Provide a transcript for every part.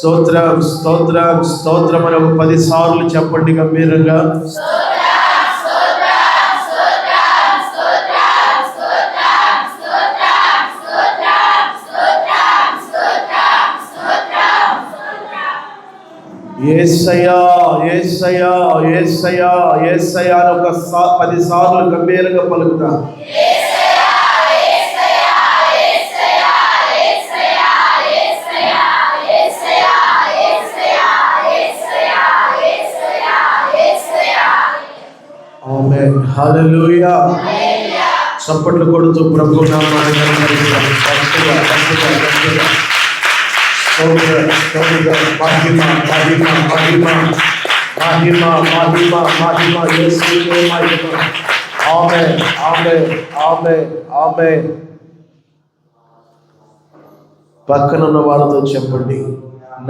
స్తోత్రం స్తోత్రం స్తోత్రం అని 10 సార్లు చెప్పండి గంభీరంగా. యేసయ్యా యేసయ్యా యేసయ్యా యేసయ్యా అని 10 సార్లు గంభీరంగా పలుకుతా. ఆమేన్, హల్లెలూయా. చప్పట్లు కొడుతూ ప్రభు నామాన్ని ఘనపరుద్దాం. గట్టిగా గట్టిగా గట్టిగా మహిమ మహిమ మహిమ మహిమ మహిమ మహిమ యేసువే మహిమ. ఆమేన్ ఆమేన్ ఆమేన్ ఆమేన్. పక్కనున్న వాళ్ళతో చెప్పండి,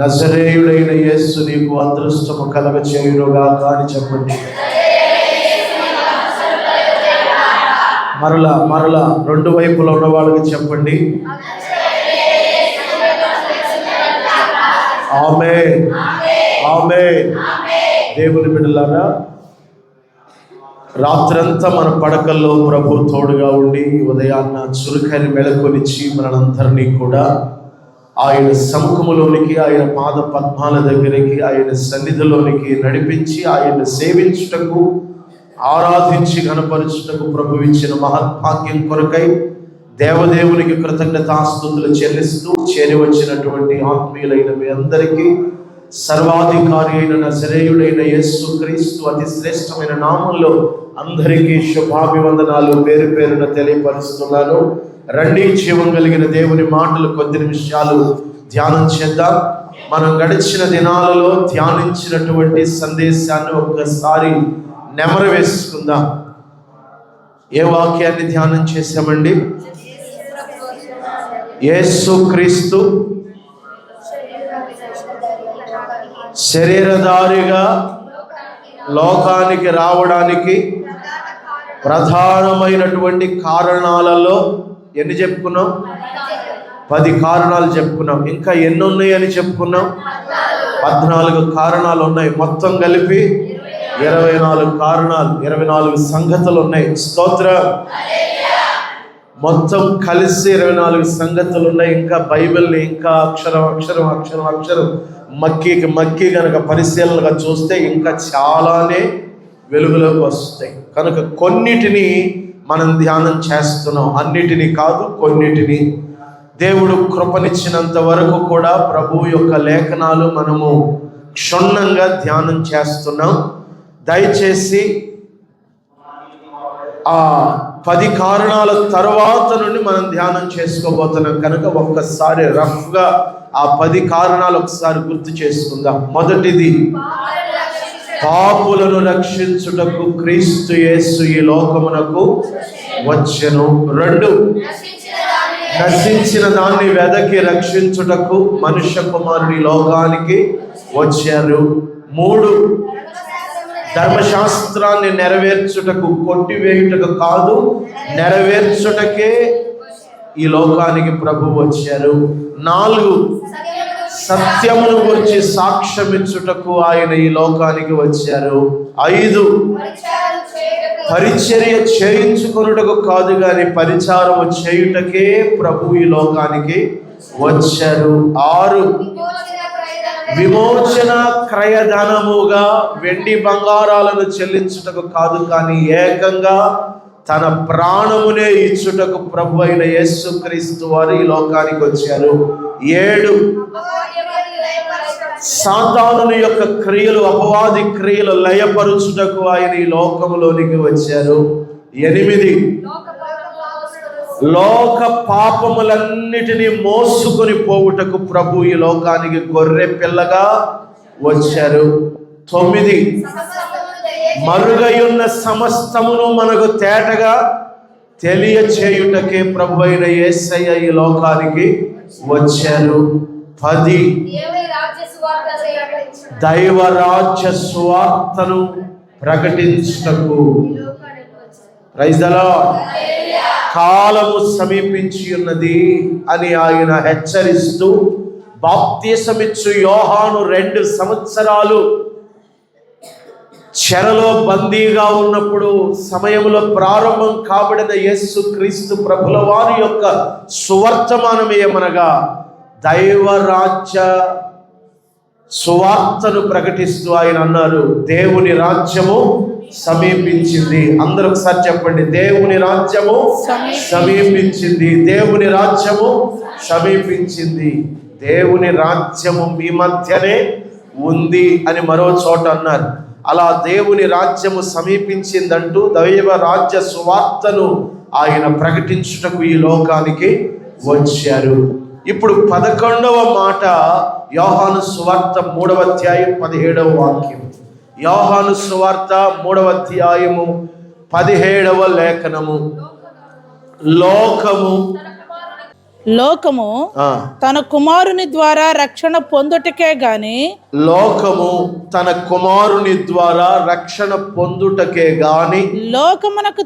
నజరేయుడైన యేసు నీకు అదృష్టము కలగ చేయునుగాక అని చెప్పండి. మరలా మరలా 2 వైపులో ఉన్న వాళ్ళకి చెప్పండి. ఆమేన్ ఆమేన్. దేవుని బిడ్డలారా, రాత్రంతా మన పడకల్లో ప్రభు తోడుగా ఉండి ఉదయాన్న చురుకైన మెళకునిచ్చి మనందరినీ కూడా ఆయన సముఖములోనికి, ఆయన పాద పద్మాల దగ్గరికి, ఆయన సన్నిధిలోనికి నడిపించి ఆయన సేవించుటకు, ఆరాధించి ఘనపరచుటకు ప్రభు ఇచ్చిన మహద్భాగ్యం కొరకై దేవదేవునికి కృతజ్ఞతాస్తుతులు చెల్లిస్తూ చేరి వచ్చినటువంటి ఆత్మీయులైన మీ అందరికీ సర్వాధికారి అయిన నజరేయుడైన యేసుక్రీస్తు అతి శ్రేష్టమైన నామంలో అందరికీ శుభాభివందనాలు పేరు పేరున తెలియపరుస్తున్నాను. రండి, జీవం కలిగిన దేవుని మాటలు కొద్ది నిమిషాలు ధ్యానం చేద్దాం. మనం గడిచిన దినాలలో ధ్యానించినటువంటి సందేశాన్ని ఒక్కసారి నెమరు వేసుకుందాం. ఏ వాక్యాన్ని ధ్యానం చేశామండి? యేసుక్రీస్తు శరీరధారిగా లోకానికి రావడానికి ప్రధానమైనటువంటి కారణాలలో ఎన్ని చెప్పుకున్నాం? 10 కారణాలు చెప్పుకున్నాం. ఇంకా ఎన్ని ఉన్నాయని చెప్పుకున్నాం? 14 కారణాలు ఉన్నాయి. మొత్తం కలిపి 24 కారణాలు, 24 సంగతులు ఉన్నాయి. స్తోత్రం. మొత్తం కలిసి 24 సంగతులు ఉన్నాయి. ఇంకా బైబిల్ని ఇంకా అక్షరం అక్షరం అక్షరం అక్షరం మక్కి కనుక పరిశీలనగా చూస్తే ఇంకా చాలానే వెలుగులోకి వస్తాయి. కనుక కొన్నిటిని మనం ధ్యానం చేస్తున్నాం, అన్నిటినీ కాదు, కొన్నిటిని. దేవుడు కృపనిచ్చినంత వరకు కూడా ప్రభు యొక్క లేఖనాలు మనము క్షుణ్ణంగా ధ్యానం చేస్తున్నాం. దయచేసి ఆ 10 కారణాల తర్వాత నుండి మనం ధ్యానం చేసుకోబోతున్నాం కనుక ఒక్కసారి రఫ్గా ఆ 10 కారణాలు ఒకసారి గుర్తు చేసుకుందాం. మొదటిది, పాపులను రక్షించుటకు క్రీస్తు యేసు ఈ లోకమునకు వచ్చెను. 2, నశించిన దాన్ని వెదకి రక్షించుటకు మనుష్య కుమారుని లోకానికి వచ్చారు. 3, ధర్మశాస్త్రాన్ని నెరవేర్చుటకు, కొట్టివేయుటకు కాదు, నెరవేర్చుటకే ఈ లోకానికి ప్రభు వచ్చారు. 4, సత్యమును గురించి సాక్ష్యమిచ్చుటకు ఆయన ఈ లోకానికి వచ్చారు. 5, పరిచర్య చేయించుకొనుటకు కాదు గాని పరిచారము చేయుటకే ప్రభు ఈ లోకానికి వచ్చారు. 6, విమోచన క్రయధనముగా వెండి బంగారాలను చెల్లించుటకు కాదు కానీ ఏకంగా తన ప్రాణమునే ఇచ్చుటకు ప్రభు అయిన యేసుక్రీస్తు వారు ఈ లోకానికి వచ్చారు. 7, సాతానుని యొక్క క్రియలు, అపవాది క్రియలు లయపరుచుటకు ఆయన ఈ లోకములోనికి వచ్చారు. 8, లోక పాపములన్నిటినీ మోసుకొని పోవుటకు ప్రభు ఈ లోకానికి గొర్రె పిల్లగా వచ్చారు. 9, మరుగయున్న సమస్తమును మనకు తేటగా తెలియచేయుటకే ప్రభు అయిన యేసయ్య ఈ లోకానికి వచ్చారు. 10, దైవ రాజ్య సువార్తను ప్రకటించుటకు. Praise the lord. కాలము సమీపించి ఉన్నది అని ఆయన హెచ్చరిస్తూ బాప్తిసమిచ్చు యోహాను 2 సంవత్సరాలు చెరలో బందీగా ఉన్నప్పుడు సమయంలో ప్రారంభం కాబడిన యేసు క్రీస్తు ప్రభుల వారి యొక్క సువర్తమానం ఏమనగా దైవరాజ్య సువార్తను ప్రకటిస్తూ ఆయన అన్నారు, దేవుని రాజ్యము సమీపించింది. అందరూ ఒకసారి చెప్పండి, దేవుని రాజ్యము సమీపించింది. దేవుని రాజ్యము సమీపించింది. దేవుని రాజ్యము మీ మధ్యనే ఉంది అని మరో చోట అన్నారు. అలా దేవుని రాజ్యము సమీపించిందంటూ దైవ రాజ్య సువార్తను ఆయన ప్రకటించుటకు ఈ లోకానికి వచ్చారు. ఇప్పుడు 11వ మాట యోహాను సువార్త 3వ అధ్యాయం 17వ వాక్యం. యోహాను సువార్త 3వ అధ్యాయము 17వ లేఖనము. లోకము తన కుమారుని ద్వారా రక్షణ పొందుటకే గాని తన కుమారుని ద్వారా రక్షణ పొందుటకే గాని లోకమునకు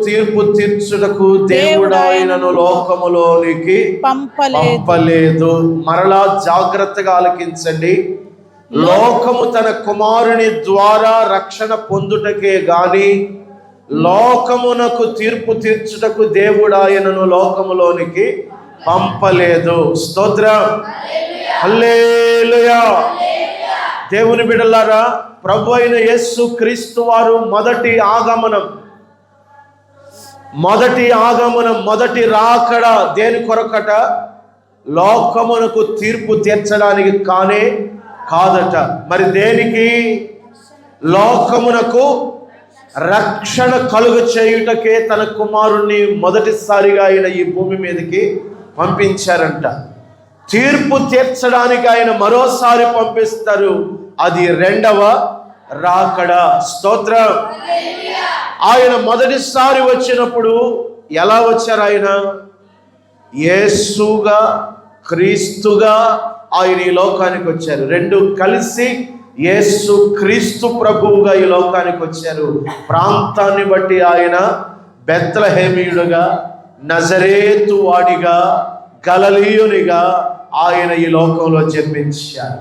తీర్పు తీర్చుటకు దేవుడు ఆయనను లోకములోనికి పంపలేదు. మరలా జాగ్రత్తగా ఆలకించండి. లోకము తన కుమారుని ద్వారా రక్షణ పొందుటకే గాని లోకమునకు తీర్పు తీర్చుటకు దేవుడు ఆయనను లోకములోనికి పంపలేదు. స్తోత్రం, హల్లెలూయా. దేవుని బిడ్డలారా, ప్రభు అయిన యేసు క్రీస్తు వారు మొదటి ఆగమనం మొదటి రాకడ దేని కొరకట? లోకమునకు తీర్పు తీర్చడానికి కాదట. మరి దేనికి? లోకమునకు రక్షణ కలుగ చేయుటకే తన కుమారుణ్ణి మొదటిసారిగా ఆయన ఈ భూమి మీదకి పంపించారంట. తీర్పు తీర్చడానికి ఆయన మరోసారి పంపిస్తారు, అది 2వ రాకడ. స్తోత్రం. ఆయన మొదటిసారి వచ్చినప్పుడు ఎలా వచ్చారు? ఆయన యేసుగా క్రీస్తుగా ఆయన ఈ లోకానికి వచ్చారు. 2 కలిసి యేసు క్రీస్తు ప్రభువుగా ఈ లోకానికి వచ్చారు. ప్రాంతాన్ని బట్టి ఆయన బెత్లెహేమీయుడుగా, నజరేతు వాడిగా, గలిలయునిగా ఆయన ఈ లోకంలో జన్మించారు.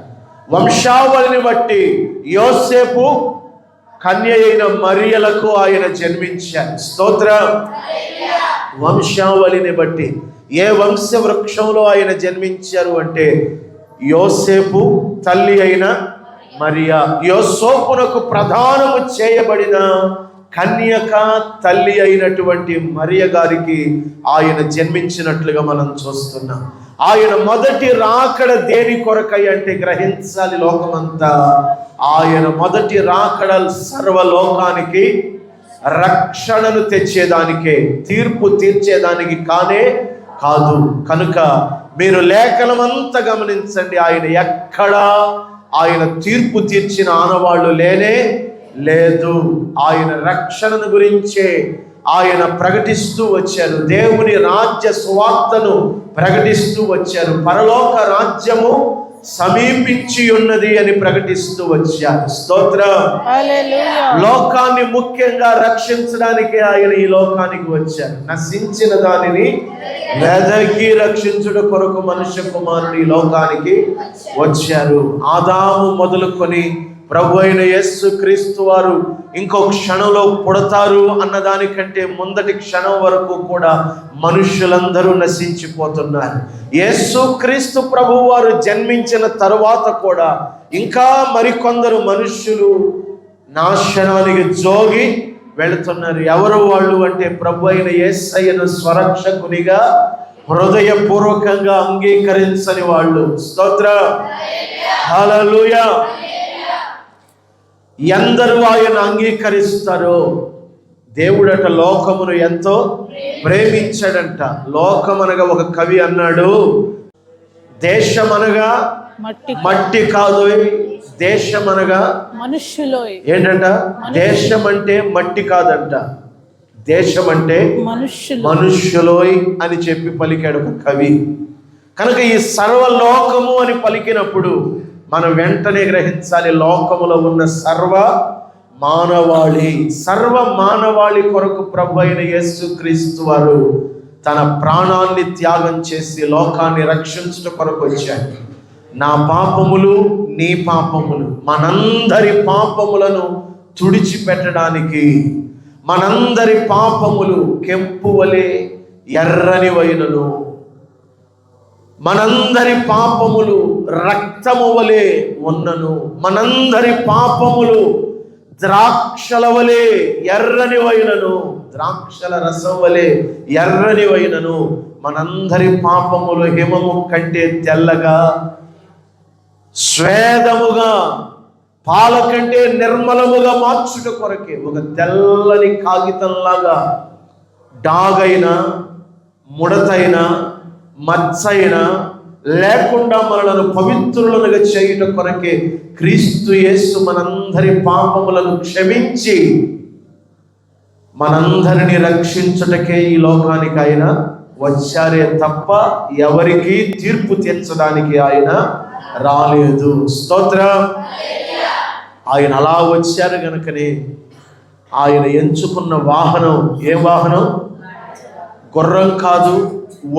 వంశావళిని బట్టి యోసేపు కన్య అయిన మరియలకు ఆయన జన్మించారు. స్తోత్రం. వంశావళిని బట్టి ఏ వంశ వృక్షంలో ఆయన జన్మించారు అంటే యోసేపు తల్లి అయిన మరియా, యోసేపునకు ప్రధానము చేయబడిన కన్యక తల్లి అయినటువంటి మరియ గారికి ఆయన జన్మించినట్లుగా మనం చూస్తున్నాం. ఆయన మొదటి రాకడ దేని కొరకై అంటే గ్రహించాలి లోకమంతా. ఆయన మొదటి రాకడ సర్వలోకానికి రక్షణను తెచ్చేదానికే, తీర్పు తీర్చేదానికి కాదు. కనుక మీరు లేఖనమంతా గమనించండి, ఆయన ఎక్కడా ఆయన తీర్పు తీర్చిన ఆనవాళ్ళు లేదు. ఆయన రక్షణను గురించే ఆయన ప్రకటిస్తూ వచ్చారు. దేవుని రాజ్య సువార్తను ప్రకటిస్తూ వచ్చారు. పరలోక రాజ్యము సమీపించి ఉన్నది అని ప్రకటిస్తూ వచ్చారు. స్తోత్రం, హల్లెలూయా. లోకాన్ని ముఖ్యంగా రక్షించడానికి ఆయన ఈ లోకానికి వచ్చారు. నశించిన దానిని వెదకి రక్షించుట కొరకు మనుష్య కుమారుడు ఈ లోకానికి వచ్చారు. ఆదాము మొదలుకొని ప్రభు అయిన యేసు క్రీస్తు వారు ఇంకో క్షణంలో పుడతారు అన్నదానికంటే ముందటి క్షణం వరకు కూడా మనుషులందరూ నశించిపోతున్నారు. యేసు క్రీస్తు ప్రభు వారు జన్మించిన తరువాత కూడా ఇంకా మరికొందరు మనుష్యులు నాశనానికి జోగి వెళుతున్నారు. ఎవరు వాళ్ళు అంటే ప్రభు అయిన యేసయ్యను స్వరక్షకునిగా హృదయపూర్వకంగా అంగీకరించని వాళ్ళు. స్తోత్రం, హల్లెలూయా. ఎందరూ ఆయన అంగీకరిస్తారో దేవుడట లోకమును ఎంతో ప్రేమించాడంట. లోకమనగా ఒక కవి అన్నాడు, దేశమనగా మట్టి కాదు, దేశమనగా మనుష్యులో. ఏంటంట? దేశం అంటే మట్టి కాదంట, దేశం అంటే మనుష్యులోయ్ అని చెప్పి పలికాడు ఒక కవి. కనుక ఈ సర్వలోకము అని పలికినప్పుడు మనం వెంటనే గ్రహించాలి, లోకములో ఉన్న సర్వ మానవాళి కొరకు ప్రభు అయిన యేసు క్రీస్తు వారు తన ప్రాణాన్ని త్యాగం చేసి లోకాన్ని రక్షించుట కొరకు వచ్చాడు. నా పాపములు నీ పాపములు, మనందరి పాపములను తుడిచిపెట్టడానికి, మనందరి పాపములు కెంపు వలె ఎర్రనివైనను, మనందరి పాపములు రక్తము వలె ఉన్నను, మనందరి పాపములు ద్రాక్షల వలె ఎర్రనివైనను, ద్రాక్షల రసం వలె ఎర్రనివైనను, మనందరి పాపములు హిమము కంటే తెల్లగా, స్వేదముగా, పాల కంటే నిర్మలముగా మార్చుట కొరకే ఒక తెల్లని కాగితంలాగా డాగైన, ముడతైన, మచ్చైన లేకుండా మనలను పవిత్రులుగా చేయుట కొరకే క్రీస్తు యేసు మనందరి పాపములను క్షమించి మనందరిని రక్షించుటకే ఈ లోకానికి ఆయన వచ్చారే తప్ప ఎవరికి తీర్పు తీర్చడానికి ఆయన రాలేదు. స్తోత్రం. ఆయన అలా వచ్చారు గనుకనే ఆయన ఎంచుకున్న వాహనం ఏ వాహనం? గుర్రం కాదు,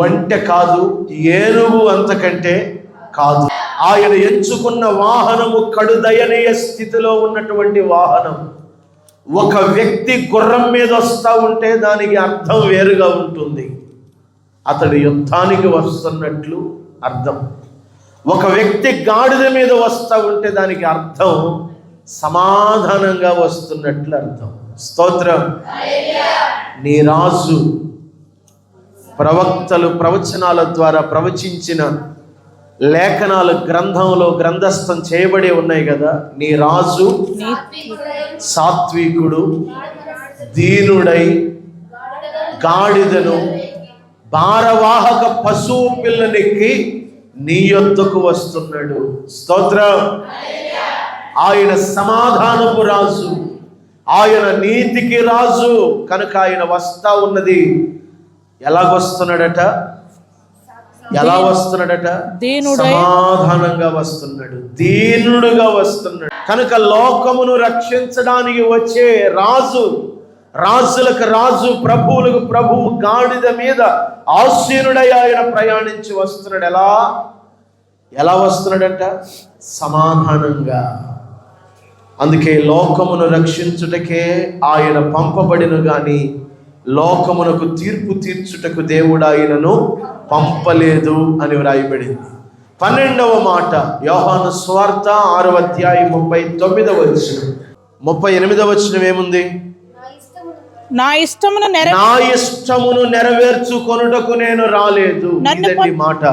ఒంటె కాదు, ఏనుగు అంతకంటే కాదు. ఆయన ఎంచుకున్న వాహనము కడు దయనీయ స్థితిలో ఉన్నటువంటి వాహనం. ఒక వ్యక్తి గుర్రం మీద వస్తూ ఉంటే దానికి అర్థం వేరుగా ఉంటుంది. అతడు యుద్ధానికి వస్తున్నట్లు అర్థం. ఒక వ్యక్తి గాడిద మీద వస్తూ ఉంటే దానికి అర్థం సమాధానంగా వస్తున్నట్లు అర్థం. స్తోత్రం. నీ రాజు ప్రవక్తలు ప్రవచనాల ద్వారా ప్రవచించిన లేఖనాలు గ్రంథంలో గ్రంథస్థం చేయబడి ఉన్నాయి కదా. నీ రాజు సాత్వికుడు, దీనుడై గాడిదను భారవాహక పశువు పిల్లనికి నీ యొద్దకు వస్తున్నాడు. స్తోత్రం. ఆయన సమాధానపు రాజు, ఆయన నీతికి రాజు కనుక ఆయన వస్తా ఉన్నది. ఎలాగొస్తున్నాడట? ఎలా వస్తున్నాడట? సమాధానంగా వస్తున్నాడు, దీనుడుగా వస్తున్నాడు. కనుక లోకమును రక్షించడానికి వచ్చే రాజు, రాజులకు రాజు, ప్రభువులకు ప్రభువు గాడిద మీద ఆసీనుడై ఆయన ప్రయాణించి వస్తున్నాడు. ఎలా వస్తున్నాడట? సమాధానంగా. అందుకే లోకమును రక్షించుటకే ఆయన పంపబడిను గాని లోకమునకు తీర్పు తీర్చుటకు దేవుడు ఆయనను పంపలేదు అని వ్రాయబడింది. 12వ మాట యోహాను సువార్త 6వ అధ్యాయం 39వ వచనం. 38వ వచనం ఏముంది? నా ఇష్టమును నెరవేర్చుకొనుటకు నేను రాలేదు. ఇదండి మాట.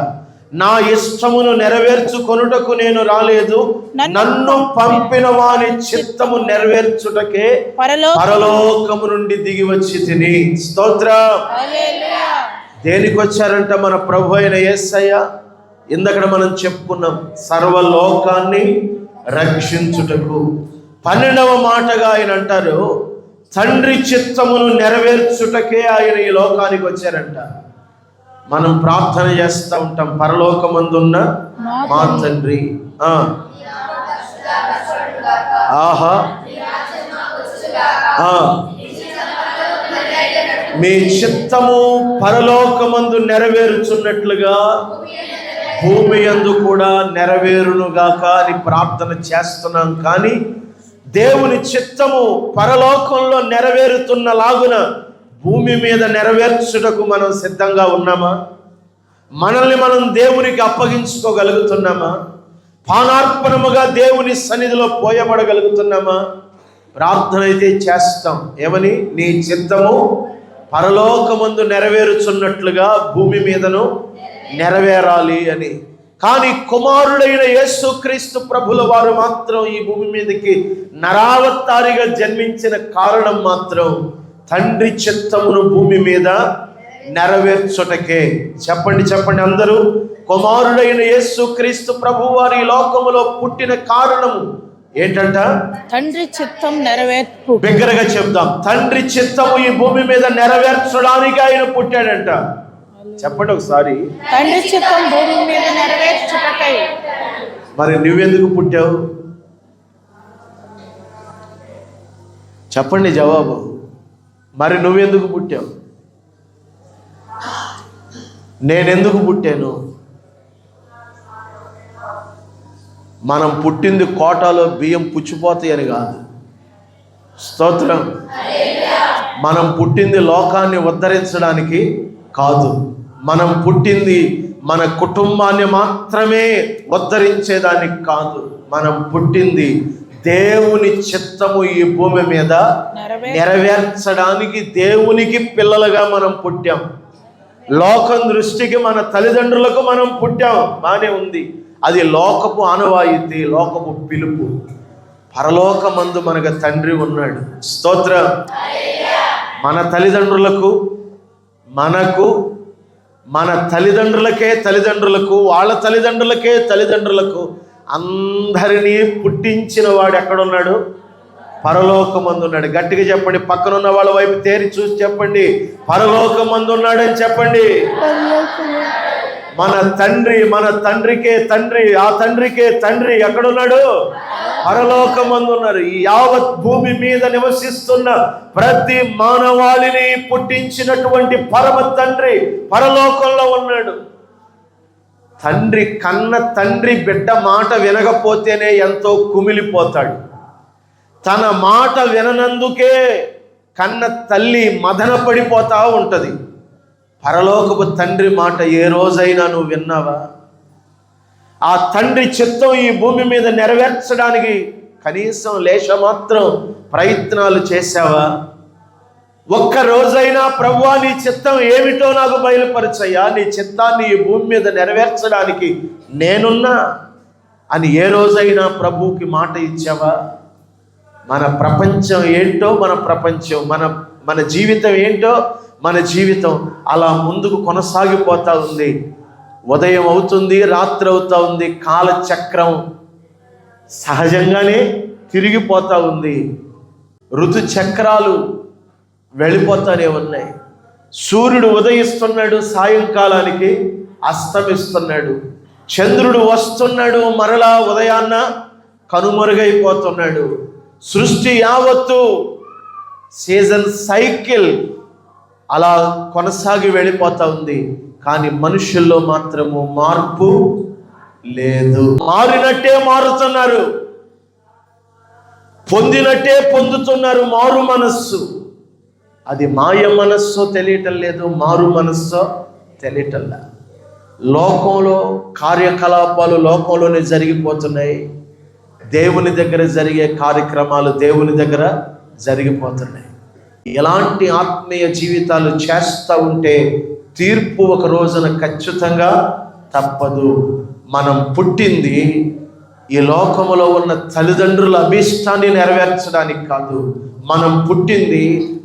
నా ఇష్టమును నెరవేర్చుకొనుటకు నేను రాలేదు, నన్ను పంపిన వాని చిత్తము నెరవేర్చుటకే పరలోకము నుండి దిగి వచ్చి తిని. స్తోత్రం. దేనికి వచ్చారంట? మన ప్రభు అయిన యేసయ్య. ఇందక్కడ మనం చెప్పుకున్నాం, సర్వలోకాన్ని రక్షించుటకు. 12వ మాటగా ఆయన అంటారు, తండ్రి చిత్తమును నెరవేర్చుటకే ఆయన ఈ లోకానికి వచ్చారంట. మనం ప్రార్థన చేస్తూ ఉంటాం, పరలోకమందున్న మా తండ్రి, ఆహా మీ చిత్తము పరలోకమందు నెరవేరుచున్నట్లుగా భూమి యందు కూడా నెరవేరునుగాక అని ప్రార్థన చేస్తున్నాం. కానీ దేవుని చిత్తము పరలోకంలో నెరవేరుతున్నలాగున భూమి మీద నెరవేర్చుటకు మనం సిద్ధంగా ఉన్నామా? మనల్ని మనం దేవునికి అప్పగించుకోగలుగుతున్నామా? పానార్పణముగా దేవుని సన్నిధిలో పోయబడగలుగుతున్నామా? ప్రార్థన అయితే చేస్తాం. ఏమని? నీ చిత్తము పరలోకమందు నెరవేరుచున్నట్లుగా భూమి మీదను నెరవేరాలి అని. కానీ కుమారుడైన యేసుక్రీస్తు ప్రభుల వారు మాత్రం ఈ భూమి మీదకి నరావతారిగా జన్మించిన కారణం మాత్రం తండ్రి చిత్తమును భూమి మీద నెరవేర్చుటకే. చెప్పండి చెప్పండి అందరూ. కుమారుడైన యేసుక్రీస్తు ప్రభు వారి లోకములో పుట్టిన కారణము ఏంటంట? తండ్రి చిత్తం నెరవేర్పు. బిగ్గరగా చెప్దాం, తండ్రి చిత్తము ఈ భూమి మీద నెరవేర్చడానికి ఆయన పుట్టాడంట. చెప్పండి ఒకసారి. తండ్రి చిత్తం భూమి మీద నెరవేర్చుటకై. మరి నువ్వెందుకు పుట్టావు? చెప్పండి జవాబు. మరి నువ్వెందుకు పుట్టావు? నేనెందుకు పుట్టాను? మనం పుట్టింది కోటాలో బియ్యం పుచ్చిపోతాయని కాదు. స్తోత్రం. మనం పుట్టింది లోకాన్ని ఉద్ధరించడానికి కాదు. మనం పుట్టింది మన కుటుంబాన్ని మాత్రమే ఉద్ధరించేదానికి కాదు. మనం పుట్టింది దేవుని చిత్తము ఈ భూమి మీద నెరవేర్చడానికి. దేవునికి పిల్లలుగా మనం పుట్టాం. లోకం దృష్టికి మన తల్లిదండ్రులకు మనం పుట్టాం, బానే ఉంది. అది లోకపు ఆనవాయితీ, లోకపు పిలుపు. పరలోకమందు మనకు తండ్రి ఉన్నాడు. స్తోత్రం. మన తల్లిదండ్రులకు, మనకు, మన తల్లిదండ్రులకు, వాళ్ళ తల్లిదండ్రులకు అందరినీ పుట్టించిన వాడు ఎక్కడున్నాడు? పరలోకమందు ఉన్నాడు. గట్టిగా చెప్పండి. పక్కనున్న వాళ్ళ వైపు తేరి చూసి చెప్పండి, పరలోకమందు ఉన్నాడని చెప్పండి. మన తండ్రి, మన తండ్రికే తండ్రి, ఆ తండ్రికే తండ్రి ఎక్కడున్నాడు? పరలోకమందు ఉన్నారు. ఈ యావత్ భూమి మీద నివసిస్తున్న ప్రతి మానవాళిని పుట్టించినటువంటి పరమ తండ్రి పరలోకంలో ఉన్నాడు. తండ్రి కన్న తండ్రి బిడ్డ మాట వినకపోతేనే ఎంతో కుమిలిపోతాడు. తన మాట విననందుకే కన్న తల్లి మదన పడిపోతా ఉంటుంది. పరలోకపు తండ్రి మాట ఏ రోజైనా నువ్వు విన్నావా? ఆ తండ్రి చిత్తం ఈ భూమి మీద నెరవేర్చడానికి కనీసం లేశమాత్రం ప్రయత్నాలు చేశావా? ఒక్క రోజైనా ప్రభువా నీ చిత్తం ఏమిటో నాకు బయలుపరచయ్యా, నీ చిత్తాన్ని ఈ భూమి మీద నెరవేర్చడానికి నేనున్నా అని ఏ రోజైనా ప్రభువుకి మాట ఇచ్చావా? మన ప్రపంచం ఏంటో మన ప్రపంచం, మన జీవితం ఏంటో మన జీవితం అలా ముందుకు కొనసాగిపోతూ ఉంది. ఉదయం అవుతుంది, రాత్రి అవుతూ ఉంది, కాలచక్రం సహజంగానే తిరిగిపోతూ ఉంది. ఋతుచక్రాలు వెళ్ళిపోతానే ఉన్నాయి. సూర్యుడు ఉదయిస్తున్నాడు, సాయంకాలానికి అస్తమిస్తున్నాడు. చంద్రుడు వస్తున్నాడు, మరలా ఉదయాన్న కనుమరుగైపోతున్నాడు. సృష్టి యావత్తు సీజన్ సైకిల్ అలా కొనసాగి వెళ్ళిపోతా ఉంది. కానీ మనుషుల్లో మాత్రము మార్పు లేదు. మారినట్టే మారుతున్నారు, పొందినట్టే పొందుతున్నారు. మారు మనస్సు, అది మాయ మనస్సో తెలియటం లేదు, మారు మనస్సో తెలియటంలా. లోకంలో కార్యకలాపాలు లోకంలోనే జరిగిపోతున్నాయి. దేవుని దగ్గర జరిగే కార్యక్రమాలు దేవుని దగ్గర జరిగిపోతున్నాయి. ఎలాంటి ఆత్మీయ జీవితాలు చేస్తూ ఉంటే తీర్పు ఒక రోజున ఖచ్చితంగా తప్పదు. మనం పుట్టింది ఈ లోకములో ఉన్న తల్లిదండ్రుల అభీష్టాన్ని నెరవేర్చడానికి కాదు. మనం పుట్టింది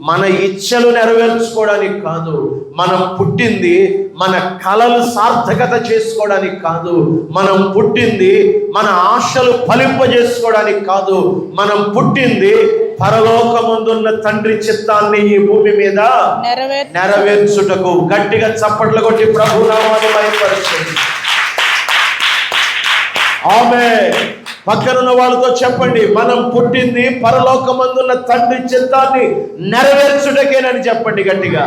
మన ఇచ్చలు నెరవేర్చుకోవడానికి కాదు. మనం పుట్టింది మన కలలు సార్థకత చేసుకోవడానికి కాదు. మనం పుట్టింది మన ఆశలు ఫలింపజేసుకోవడానికి కాదు. మనం పుట్టింది పరలోకమందున్న తండ్రి చిత్తాన్ని ఈ భూమి మీద నెరవేర్చుటకు. గట్టిగా చప్పట్లు కొట్టి ప్రభు నామాన్ని మహిమపరచండి. ఆమేన్. పక్కనున్న వాళ్ళతో చెప్పండి, మనం పుట్టింది పరలోకమందున్న తండ్రి చిత్తాన్ని నెరవేర్చుటకేనని చెప్పండి గట్టిగా.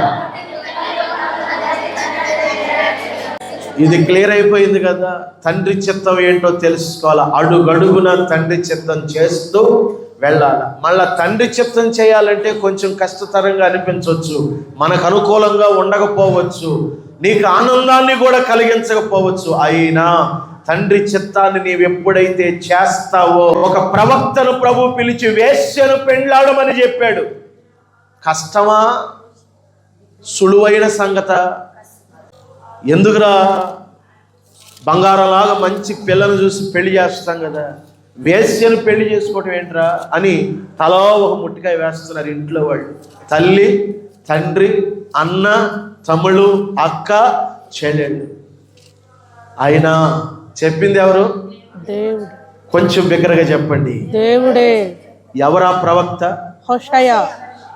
ఇది క్లియర్ అయిపోయింది కదా. తండ్రి చిత్తం ఏంటో తెలుసుకోవాలి. అడుగడుగున తండ్రి చిత్తం చేస్తూ వెళ్ళాలి. మళ్ళా తండ్రి చిత్తం చేయాలంటే కొంచెం కష్టతరంగా అనిపించవచ్చు, మనకు అనుకూలంగా ఉండకపోవచ్చు, నీకు ఆనందాన్ని కూడా కలిగించకపోవచ్చు. అయినా తండ్రి చిత్తాన్ని నీవు ఎప్పుడైతే చేస్తావో, ఒక ప్రవక్తను ప్రభు పిలిచి వేశ్యను పెండ్లాడమని చెప్పాడు. కష్టమా? సులువైన సంగత? ఎందుకురా, బంగారంలాగా మంచి పిల్లను చూసి పెళ్లి చేస్తాం కదా, వేశ్యను పెళ్లి చేసుకోవటం ఏంట్రా అని తలో ఒక ముట్టికాయ వేస్తున్నారు ఇంట్లో వాళ్ళు. తల్లి, తండ్రి, అన్న, తమ్ముడు, అక్క, చెల్లెళ్ళు. అయినా చెప్పింది ఎవరు? దేవుడు. కొంచెం బిగ్గరగా చెప్పండి. దేవుడే. ఎవరా ప్రవక్త? హోషయా.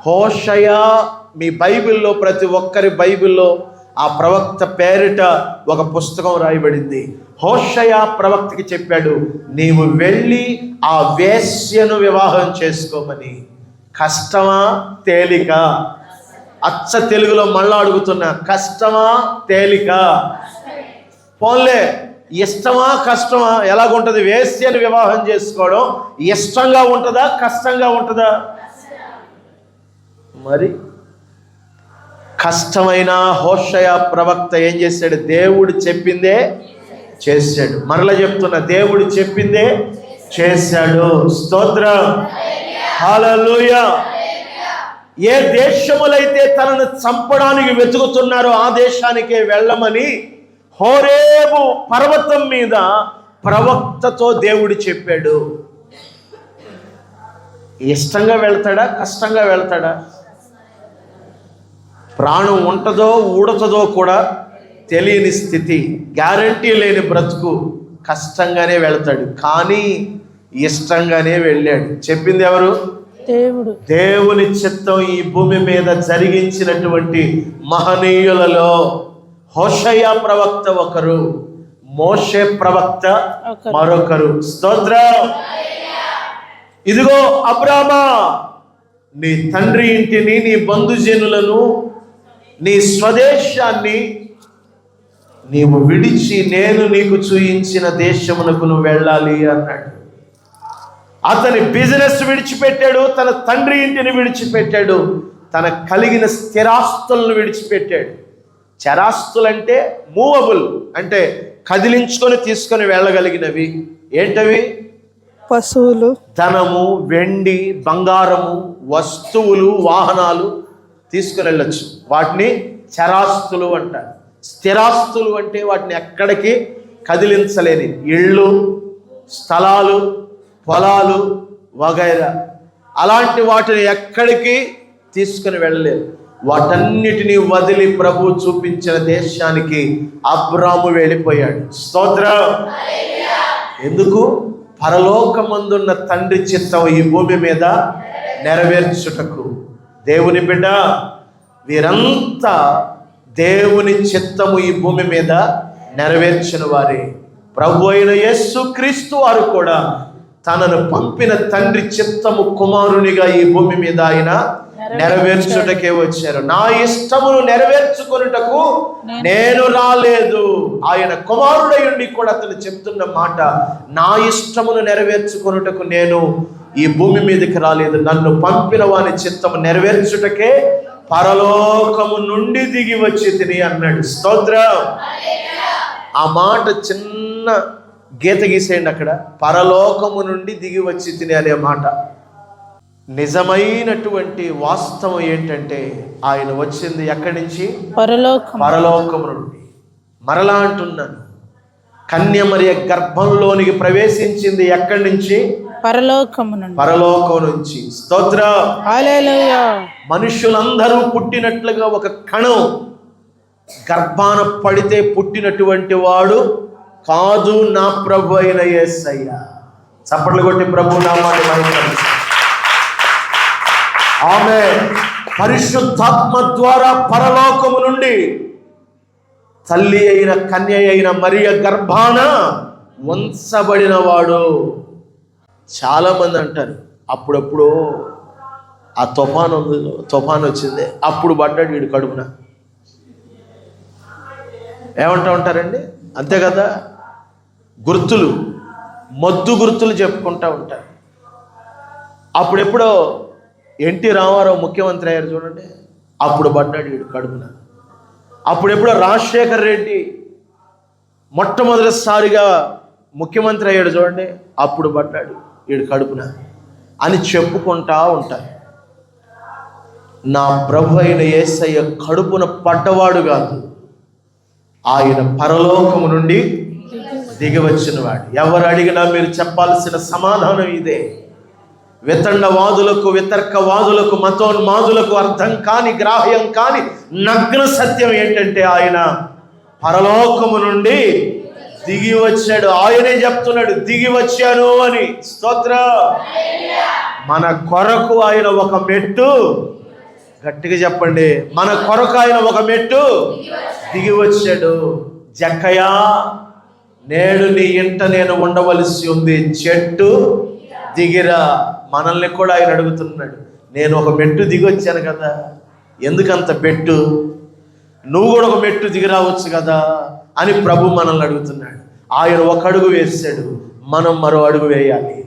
హోషయా. మీ బైబిల్లో, ప్రతి ఒక్కరి బైబిల్లో ఆ ప్రవక్త పేరిట ఒక పుస్తకం రాయబడింది. హోషయా ప్రవక్తకి చెప్పాడు, నీవు వెళ్ళి ఆ వేశ్యను వివాహం చేసుకోమని. కష్టమా? తేలిక? అచ్చ తెలుగులో మళ్ళా అడుగుతున్నా, కష్టమా తేలిక? పోన్లే, ఇష్టమా కష్టమా? ఎలాగుంటుంది? వేశ్యని వివాహం చేసుకోవడం ఇష్టంగా ఉంటుందా కష్టంగా ఉంటుందా? మరి కష్టమైన హోషయ ప్రవక్త ఏం చేశాడు? దేవుడు చెప్పిందే చేశాడు. మరలా చెప్తున్నా, దేవుడు చెప్పిందే చేశాడు. స్తోత్రం, హల్లెలూయా. ఏ దేశములైతే తనను చంపడానికి వెతుకుతున్నారో ఆ దేశానికే వెళ్ళమని హోరేబు పర్వతం మీద ప్రవక్తతో దేవుడు చెప్పాడు. ఇష్టంగా వెళ్తాడా కష్టంగా వెళ్తాడా? ప్రాణం ఉంటుందో ఊడుతుందో కూడా తెలియని స్థితి, గ్యారంటీ లేని బ్రతుకు. కష్టంగానే వెళ్తాడు, కానీ ఇష్టంగానే వెళ్ళాడు. చెప్పింది ఎవరు? దేవుడు. దేవుని చిత్తం ఈ భూమి మీద జరిగించినటువంటి మహనీయులలో హోషయ ప్రవక్త ఒకరు, మోషే ప్రవక్త మరొకరు. స్తోత్రం. ఇదిగో అబ్రామా, నీ తండ్రి ఇంటిని, నీ బంధుజనులను, నీ స్వదేశాన్ని నీవు విడిచి నేను నీకు చూయించిన దేశమునకు నువ్వు వెళ్ళాలి అన్నాడు. అతని బిజినెస్ విడిచిపెట్టాడు, తన తండ్రి ఇంటిని విడిచిపెట్టాడు, తన కలిగిన స్థిరాస్తులను విడిచిపెట్టాడు. చరాస్తులంటే మూవబుల్, అంటే కదిలించుకొని తీసుకొని వెళ్ళగలిగినవి. ఏంటవి? పశువులు, ధనము, వెండి, బంగారము, వస్తువులు, వాహనాలు తీసుకుని వెళ్ళొచ్చు. వాటిని చరాస్తులు అంటారు. స్థిరాస్తులు అంటే వాటిని ఎక్కడికి కదిలించలేని ఇళ్ళు, స్థలాలు, పొలాలు వగైరా. అలాంటి వాటిని ఎక్కడికి తీసుకుని వెళ్ళలేదు. వాటన్నిటినీ వదిలి ప్రభు చూపించిన దేశానికి అబ్రాము వెళ్ళిపోయాడు. స్తోత్రం. ఎందుకు? పరలోకమందున్న తండ్రి చిత్తం ఈ భూమి మీద నెరవేర్చుటకు. దేవుని బిడ్డ, వీరంతా దేవుని చిత్తము ఈ భూమి మీద నెరవేర్చిన వారే. ప్రభు అయిన యేసు క్రీస్తు వారు కూడా తనను పంపిన తండ్రి చిత్తము కుమారునిగా ఈ భూమి మీద ఆయన నెరవేర్చుటకే వచ్చారు. నా ఇష్టమును నెరవేర్చుకొనుటకు నేను రాలేదు. ఆయన కుమారుడై ఉండి కూడా అతను చెప్తున్న మాట, నా ఇష్టమును నెరవేర్చుకొనుటకు నేను ఈ భూమి మీదకి రాలేదు, నన్ను పంపిన వాని చిత్తము నెరవేర్చుటకే పరలోకము నుండి దిగి వచ్చి తిని అన్నాడు. స్తోత్రం. ఆ మాట చిన్న గీత గీసేయండి అక్కడ. పరలోకము నుండి దిగి వచ్చి తిని అనే మాట నిజమైనటువంటి వాస్తవం ఏంటంటే, ఆయన వచ్చింది ఎక్కడి నుంచి? పరలోకము నుండి. మరలా అంటున్నాను, కన్యమరియ గర్భంలోనికి ప్రవేశించింది ఎక్కడి నుంచి? పరలోకం నుంచి. స్తోత్రం, హల్లెలూయా. మనుషులందరూ పుట్టినట్లుగా ఒక కణం గర్భాన పడితే పుట్టినటువంటి వాడు కాదు నా ప్రభు అయిన యేసయ్య. చప్పట్లు కొట్టి ప్రభు నామాన్ని మహిమపరచండి. ఆమె పరిశుద్ధాత్మ ద్వారా పరలోకము నుండి తల్లి అయిన కన్య అయిన మరియ గర్భాన ఉంచబడిన వాడు. చాలా మంది అంటారు, అప్పుడప్పుడు ఆ తుఫాను వచ్చింది, అప్పుడు పడ్డాడు వీడు కడుపున. ఏమంటా ఉంటారండి? అంతే కదా, గుర్తులు, మొద్దు గుర్తులు చెప్పుకుంటూ ఉంటారు. అప్పుడెప్పుడో ఎన్టీ రామారావు ముఖ్యమంత్రి అయ్యారు చూడండి, అప్పుడు పడ్డాడు వీడు కడుపున. అప్పుడెప్పుడో రాజశేఖర్ రెడ్డి మొట్టమొదటిసారిగా ముఖ్యమంత్రి అయ్యాడు చూడండి, అప్పుడు పడ్డాడు వీడు కడుపున అని చెప్పుకుంటా ఉంటారు. నా ప్రభు అయిన యేసయ్య కడుపున పడ్డవాడు కాదు, ఆయన పరలోకము నుండి దిగి వచ్చినవాడు. ఎవరు అడిగినా మీరు చెప్పాల్సిన సమాధానం ఇదే. వితండవాదులకు, వితర్కవాదులకు, మతోన్మాదులకు అర్థం కాని, గ్రాహ్యం కాని నగ్న సత్యం ఏంటంటే ఆయన పరలోకము నుండి దిగి వచ్చాడు. ఆయనే చెప్తున్నాడు, దిగి వచ్చాను అని. స్తోత్రం. మన కొరకు ఆయన ఒక మెట్టు, గట్టిగా చెప్పండి, మన కొరకు ఆయన ఒక మెట్టు దిగి వచ్చాడు. జక్కయ్యా, నేడు నీ ఇంట నేను ఉండవలసి ఉంది, చెట్టు దిగిరా. మనల్ని కూడా ఆయన అడుగుతున్నాడు, నేను ఒక మెట్టు దిగి వచ్చాను కదా, ఎందుకంత బెట్టు? నువ్వు కూడా ఒక మెట్టు దిగి రావచ్చు కదా అని ప్రభు మనల్ని అడుగుతున్నాడు. ఆయన ఒక అడుగు వేశాడు, మనం మరో అడుగు వేయాలి.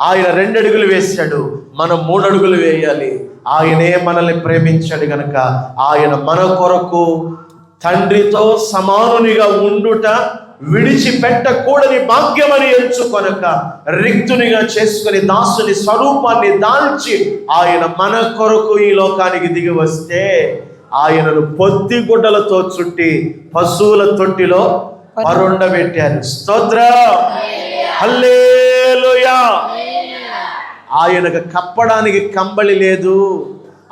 ఆయన 2 అడుగులు వేశాడు, మనం 3 అడుగులు వేయాలి. ఆయనే మనల్ని ప్రేమించాడు గనక ఆయన మన కొరకు తండ్రితో సమానునిగా ఉండుట విడిచిపెట్టకూడని భాగ్యమని ఎంచుకొనక రిక్తునిగా చేసుకుని దాసుని స్వరూపాన్ని దాల్చి ఆయన మన కొరకు ఈ లోకానికి దిగి వస్తే ఆయనను పొత్తి గుడ్డలతో చుట్టి పశువుల తొట్టిలో పరుండబెట్టారు. స్తోత్రం, హల్లెలూయా. ఆయనకు కప్పడానికి కంబళి లేదు,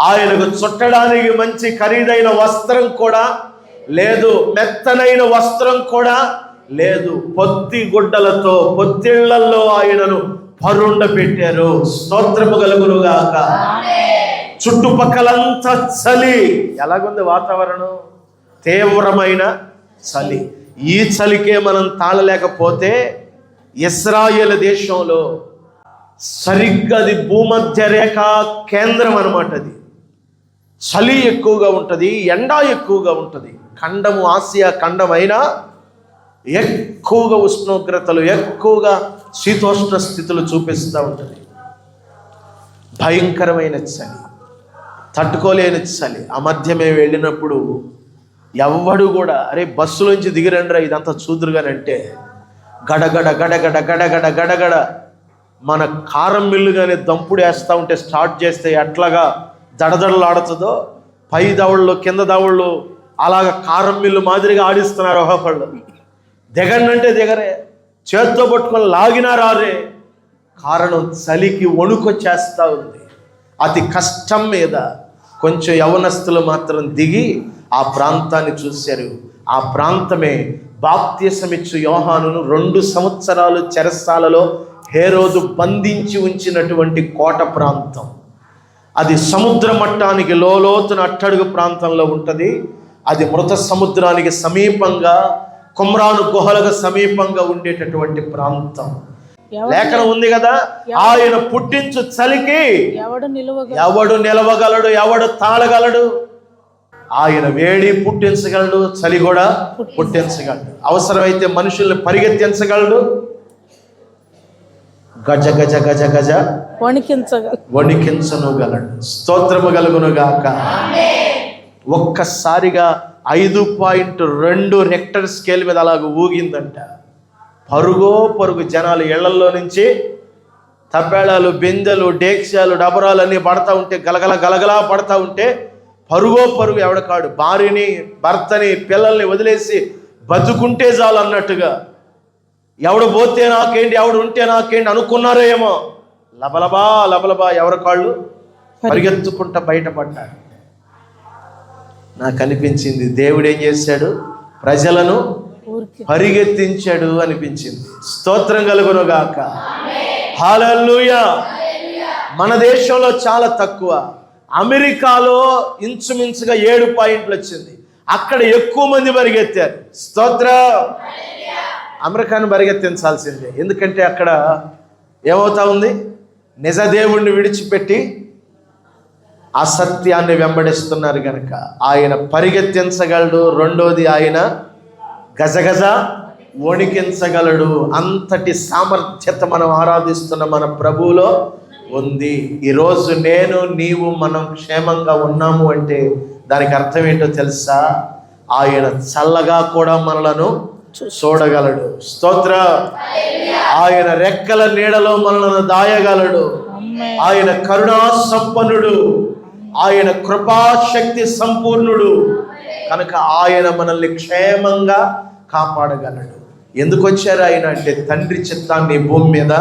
ఆయనకు చుట్టడానికి మంచి ఖరీదైన వస్త్రం కూడా లేదు, మెత్తనైన వస్త్రం కూడా లేదు. పొత్తి గుడ్డలతో పొత్తిళ్లలో ఆయనను పరుండబెట్టారు. స్తోత్రము కలుగునుగాక. చుట్టుపక్కలంతా చలి. ఎలాగుంది వాతావరణం? తీవ్రమైన చలి. ఈ చలికే మనం తాళలేకపోతే ఇశ్రాయేలు దేశంలో సరిగ్గా అది భూమధ్య రేఖ కేంద్రం అన్నమాట. అది చలి ఎక్కువగా ఉంటుంది, ఎండ ఎక్కువగా ఉంటుంది. ఖండము ఆసియా ఖండం అయినా ఎక్కువగా ఉష్ణోగ్రతలు, ఎక్కువగా శీతోష్ణ స్థితులు చూపిస్తూ ఉంటుంది. భయంకరమైన చలి, తట్టుకోలేని చలి. ఆ మధ్య మేము వెళ్ళినప్పుడు ఎవ్వడు కూడా అరే బస్సులోంచి దిగిరండ్రా ఇదంతా చూదురుగానంటే గడగడ గడగడ గడగడ గడగడ మన కారం మిల్లుగానే దంపుడు వేస్తూ ఉంటే స్టార్ట్ చేస్తే ఎట్లాగా దడదడలాడుతుందో పై దవళ్ళు కింద దవళ్ళు అలాగ కారం మిల్లు మాదిరిగా ఆడిస్తున్నారు ఒకళ్ళు. దిగండంటే దిగరే, చేత్తో పట్టుకొని లాగినా రారే. కారణం చలికి వణుకొచ్చేస్తూ ఉంది. అతి కష్టం మీద కొంచెం యవనస్తులు మాత్రం దిగి ఆ ప్రాంతాన్ని చూశారు. ఆ ప్రాంతమే బాప్తిసమిచ్చు యోహానును 2 సంవత్సరాలు చెరసాలలో హేరోదు బంధించి ఉంచినటువంటి కోట ప్రాంతం. అది సముద్ర మట్టానికి లోతున అట్టడుగు ప్రాంతంలో ఉంటుంది. అది మృత సముద్రానికి సమీపంగా, కుమ్రాను గుహలకు సమీపంగా ఉండేటటువంటి ప్రాంతం. లేఖనం ఉంది కదా, ఆయన పుట్టించు చలికి ఎవడు నిలవగలడు, ఎవడు తాళగలడు? ఆయన వేడి పుట్టించగలడు, చలి కూడా పుట్టించగలడు. అవసరమైతే మనుషుల్ని పరిగెత్తించగలడు, గజ గజ గజ గజ వణికించనుగలడు. స్తోత్రము కలుగునుగాక. ఒక్కసారిగా 5.2 రెక్టర్ స్కేల్ మీద అలాగ ఊగిందంట. పరుగు జనాలు ఇళ్లల్లో నుంచి తప్పేళాలు, బెందెలు, డేక్ష్యాలు, డబరాలు అన్నీ పడతా ఉంటే, గలగల గలగలా పడతా ఉంటే పరుగు ఎవడకాడు భార్యని, భర్తని, పిల్లల్ని వదిలేసి బతుకుంటే చాలు అన్నట్టుగా, ఎవడు పోతే నాకేంటి, ఎవడు ఉంటే నాకేంటి అనుకున్నారో ఏమో, లబలబా లబలబా ఎవరి కాళ్ళు పరిగెత్తుకుంటా బయటపడ్డారు. నాకు అనిపించింది దేవుడు ఏం చేశాడు, ప్రజలను పరిగెత్తించాడు అనిపించింది. స్తోత్రం కలుగునుగాక. హల్లెలూయా. మన దేశంలో చాలా తక్కువ. అమెరికాలో ఇంచుమించుగా 7 పాయింట్లు వచ్చింది. అక్కడ ఎక్కువ మంది పరిగెత్తారు. స్తోత్రం. అమెరికాను పరిగెత్తించాల్సిందే. ఎందుకంటే అక్కడ ఏమవుతా ఉంది, నిజదేవుణ్ణి విడిచిపెట్టి అసత్యాన్ని వెంబడిస్తున్నారు కనుక ఆయన పరిగెత్తించగలడు. రెండోది ఆయన గజగజ వణికించగలడు. అంతటి సామర్థ్యత మనం ఆరాధిస్తున్న మన ప్రభువులో ఉంది. ఈరోజు నేను, నీవు, మనం క్షేమంగా ఉన్నాము అంటే దానికి అర్థం ఏంటో తెలుసా? ఆయన చల్లగా కూడా మనలను చూడగలడు. స్తోత్ర. ఆయన రెక్కల నీడలో మనలను దాయగలడు. ఆయన కరుణా సంపన్నుడు, ఆయన కృపాశక్తి సంపూర్ణుడు కనుక ఆయన మనల్ని క్షేమంగా కాపాడగలడు. ఎందుకు వచ్చారు ఆయన అంటే తండ్రి చిత్తాన్ని భూమి మీద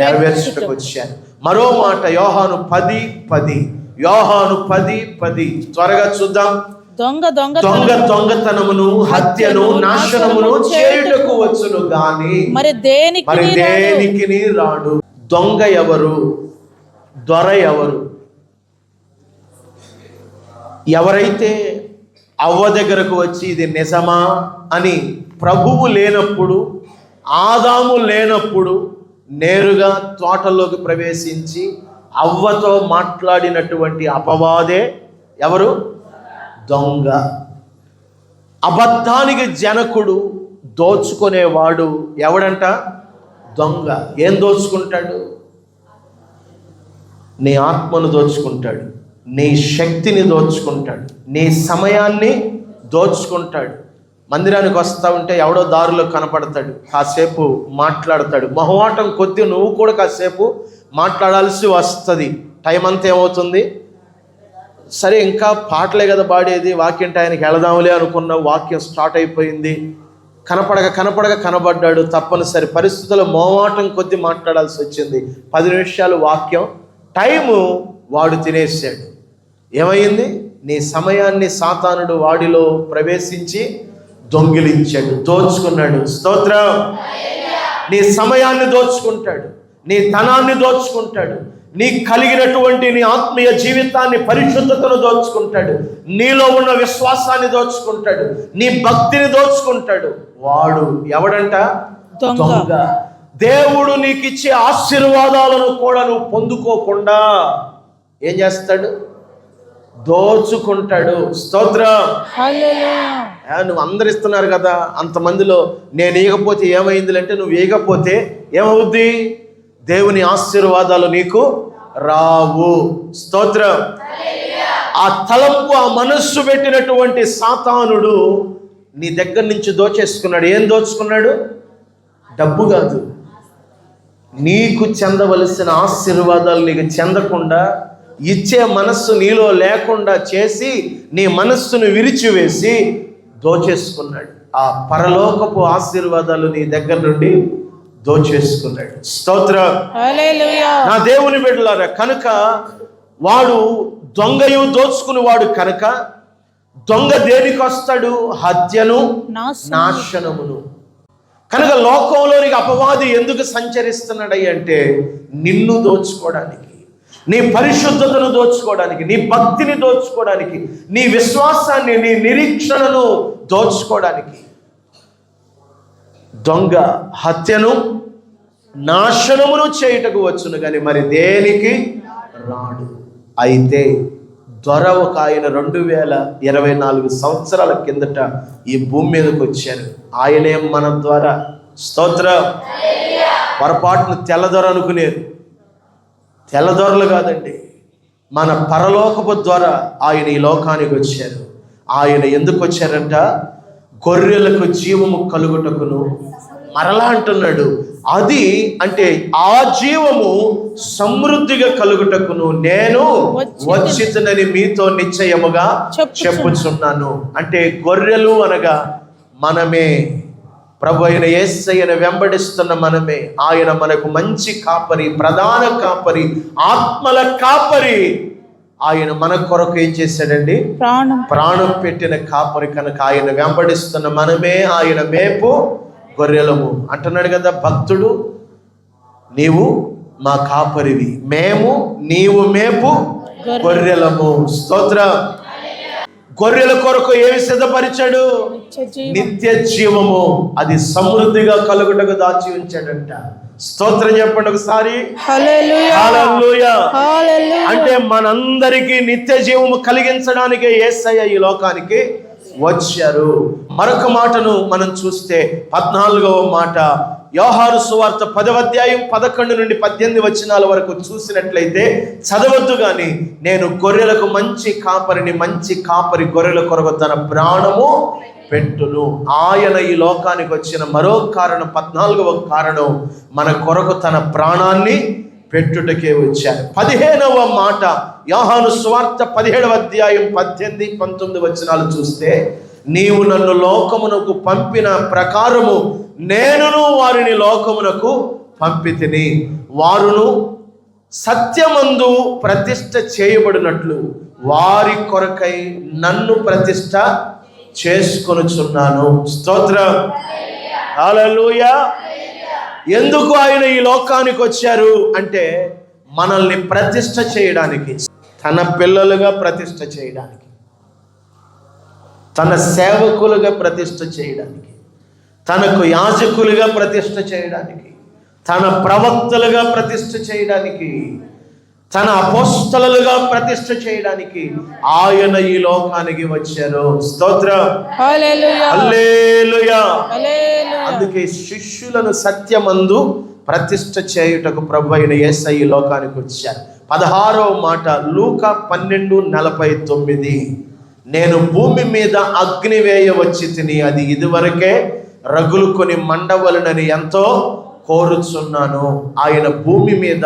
నెరవేర్చుటకు వచ్చారు. మరో మాట యోహాను 10:10. యోహాను 10:10 త్వరగా చూద్దాం. దొంగతనమును, హత్యను, నాశనమును చేయుటకు వచ్చును గాని మరి దేనికి రాడు. దొంగ ఎవరు? దొర ఎవరు? ఎవరైతే అవ్వ దగ్గరకు వచ్చి ఇది నిజమా అని ప్రభువు లేనప్పుడు, ఆదాము లేనప్పుడు నేరుగా తోటలోకి ప్రవేశించి అవ్వతో మాట్లాడినటువంటి అపవాదే ఎవరు? దొంగ. అబద్ధానికి జనకుడు, దోచుకునేవాడు ఎవడంట? దొంగ. ఏం దోచుకుంటాడు? నీ ఆత్మను దోచుకుంటాడు, నీ శక్తిని దోచుకుంటాడు, నీ సమయాన్ని దోచుకుంటాడు. మందిరానికి వస్తూ ఉంటే ఎవడో దారిలో కనపడతాడు, కాసేపు మాట్లాడతాడు. మొహమాటం కొద్దీ నువ్వు కూడా కాసేపు మాట్లాడాల్సి వస్తుంది. టైం అంతా ఏమవుతుంది? సరే ఇంకా పాటలే కదా పాడేది, వాక్యం టైంకి వెళదాంలే అనుకున్న, వాక్యం స్టార్ట్ అయిపోయింది. కనబడ్డాడు. తప్పనిసరి పరిస్థితుల్లో మొహమాటం కొద్దీ మాట్లాడాల్సి వచ్చింది. 10 నిమిషాలు వాక్యం టైము వాడు తినేసాడు. ఏమైంది? నీ సమయాన్ని సాతానుడు వాడిలో ప్రవేశించి దొంగిలించాడు, దోచుకున్నాడు. స్తోత్రం. నీ సమయాన్ని దోచుకుంటాడు, నీ ధనాన్ని దోచుకుంటాడు, నీ కలిగినటువంటి నీ ఆత్మీయ జీవితాన్ని, పరిశుద్ధతను దోచుకుంటాడు, నీలో ఉన్న విశ్వాసాన్ని దోచుకుంటాడు, నీ భక్తిని దోచుకుంటాడు. వాడు ఎవడంట? దొంగ. దేవుడు నీకు ఇచ్చే ఆశీర్వాదాలను కూడా నువ్వు పొందుకోకుండా ఏం చేస్తాడు? దోచుకుంటాడు. స్తోత్రం. నువ్వు అందరు ఇస్తున్నారు కదా, అంతమందిలో నేను ఇవ్వకపోతే ఏమైంది అంటే, నువ్వు ఇవ్వకపోతే ఏమవుద్ది? దేవుని ఆశీర్వాదాలు నీకు రావు. స్తోత్రం. ఆ తలంపు, ఆ మనస్సు పెట్టినటువంటి సాతానుడు నీ దగ్గర నుంచి దోచేసుకున్నాడు. ఏం దోచుకున్నాడు? డబ్బు కాదు, నీకు చెందవలసిన ఆశీర్వాదాలు నీకు చెందకుండా, ఇచ్చే మనస్సు నీలో లేకుండా చేసి, నీ మనస్సును విరిచివేసి దోచేసుకున్నాడు. ఆ పరలోకపు ఆశీర్వాదాలు నీ దగ్గర నుండి దోచేసుకున్నాడు. స్తోత్రం. హల్లెలూయా. నా దేవుని బిడ్డలారా, కనుక వాడు దొంగయు దోచుకునేవాడు కనుక, దొంగ దేనికి వస్తాడు? హత్యను, నాశనమును. కనుక లోకంలోనికి అపవాది ఎందుకు సంచరిస్తున్నాడు అంటే, నిన్ను దోచుకోవడానికి, నీ పరిశుద్ధతను దోచుకోవడానికి, నీ భక్తిని దోచుకోవడానికి, నీ విశ్వాసాన్ని, నీ నిరీక్షణను దోచుకోవడానికి. దొంగ హత్యను, నాశనమును చేయుటకు వచ్చును కానీ మరి దేనికి రాడు. అయితే దొర ఒక ఆయన 2024 సంవత్సరాల కిందట ఈ భూమి మీదకి వచ్చారు. ఆయనే మన ద్వారా. స్తోత్రం. పొరపాటును తెల్లదొర అనుకునేది. తెల్లదొరలు కాదండి, మన పరలోకపు ద్వారా ఆయన ఈ లోకానికి వచ్చారు. ఆయన ఎందుకు వచ్చారంట? గొర్రెలకు జీవము కలుగుటకును. మరలా అంటున్నాడు, అది అంటే ఆ జీవము సమృద్ధిగా కలుగుటకును నేను వచ్చితనని మీతో నిశ్చయముగా చెప్పుచున్నాను. అంటే గొర్రెలు అనగా మనమే, ప్రభు అయిన యేసయ్యను వెంబడిస్తున్న మనమే. ఆయన మనకు మంచి కాపరి, ప్రధాన కాపరి, ఆత్మల కాపరి. ఆయన మన కొరకు ఏం చేశాడండి? ప్రాణం పెట్టిన కాపరి. కనుక ఆయన వెంబడిస్తున్న మనమే ఆయన మేపు గొర్రెలము అంటున్నాడు కదా భక్తుడు. నీవు మా కాపరివి, మేము నీవు మేపు గొర్రెలము. స్తోత్రం. గొర్రెల కొరకు ఏమి సిద్ధపరిచాడు? నిత్య జీవము. అది సమృద్ధిగా కలుగుటకు దాచి ఉంచాడంట. స్తోత్రం చెప్పండి ఒకసారి. హల్లెలూయా. అంటే మనందరికీ నిత్య జీవము కలిగించడానికి యేసయ్య ఈ లోకానికి వచ్చారు. మరొక మాటను మనం చూస్తే 14వ మాట, యోహాను సువార్త 10వ అధ్యాయం 11 నుండి 18 వచనాల వరకు చూసినట్లయితే, చదవద్దు కానీ, నేను గొర్రెలకు మంచి కాపరిని, మంచి కాపరి గొర్రెల కొరకు తన ప్రాణము పెట్టును. ఆయన ఈ లోకానికి వచ్చిన మరో కారణం, 14వ కారణం, మన కొరకు తన ప్రాణాన్ని పెట్టుటకే వచ్చారు. 15వ మాట, యోహాను సువార్త 17వ అధ్యాయం 18, 19 వచనాలు చూస్తే, నీవు నన్ను లోకమునకు పంపిన ప్రకారము నేనును వారిని లోకమునకు పంపితిని, వారును సత్యమందు ప్రతిష్ఠ చేయబడినట్లు వారి కొరకై నన్ను ప్రతిష్ఠ చేసుకొనుచున్నాను. స్తోత్రం. హల్లెలూయా. ఎందుకు ఆయన ఈ లోకానికి వచ్చారు అంటే, మనల్ని ప్రతిష్ఠ చేయడానికి, తన పిల్లలుగా ప్రతిష్ఠ చేయడానికి, తన సేవకులుగా ప్రతిష్ఠ చేయడానికి, తనకు యాజకులుగా ప్రతిష్ఠ చేయడానికి, తన ప్రవక్తలుగా ప్రతిష్ఠ చేయడానికి, తన అపోస్తలులుగా ప్రతిష్ఠ చేయడానికి ఆయన ఈ లోకానికి వచ్చారు. స్తోత్రం, హల్లెలూయా, హల్లెలూయా. హల్లెలూయా. అందుకే శిష్యులను సత్యమందు ప్రతిష్ఠ చేయుటకు ప్రభు అయిన యేసయ్య ఈ లోకానికి వచ్చారు. 16వ మాట లూకా 12:49. నేను భూమి మీద అగ్ని వేయ వచ్చి తిని అది ఇదివరకే రగులుకొని మండవలనని ఎంతో కోరుచున్నాను. ఆయన భూమి మీద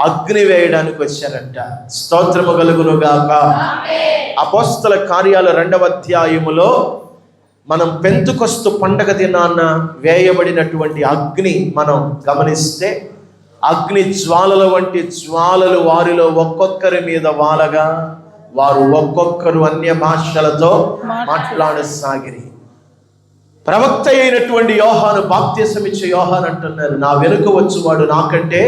అగ్ని వేయడానికి వచ్చారంట. స్తోత్రము కలుగును గాక. అపోస్తల కార్యాలు 2వ అధ్యాయములో మనం పెంతుకొస్తు పండగ దినాన వేయబడినటువంటి అగ్ని మనం గమనిస్తే అగ్ని జ్వాలల వంటి జ్వాలలు వారిలో ఒక్కొక్కరి మీద వాలగా వారు ఒక్కొక్కరు అన్య భాషలతో మాట్లాడసాగిరి. ప్రవక్త అయినటువంటి యోహాను, బాప్తిసం ఇచ్చే యోహాను అంటున్నారు, నా వెనుక వచ్చువాడు నాకంటే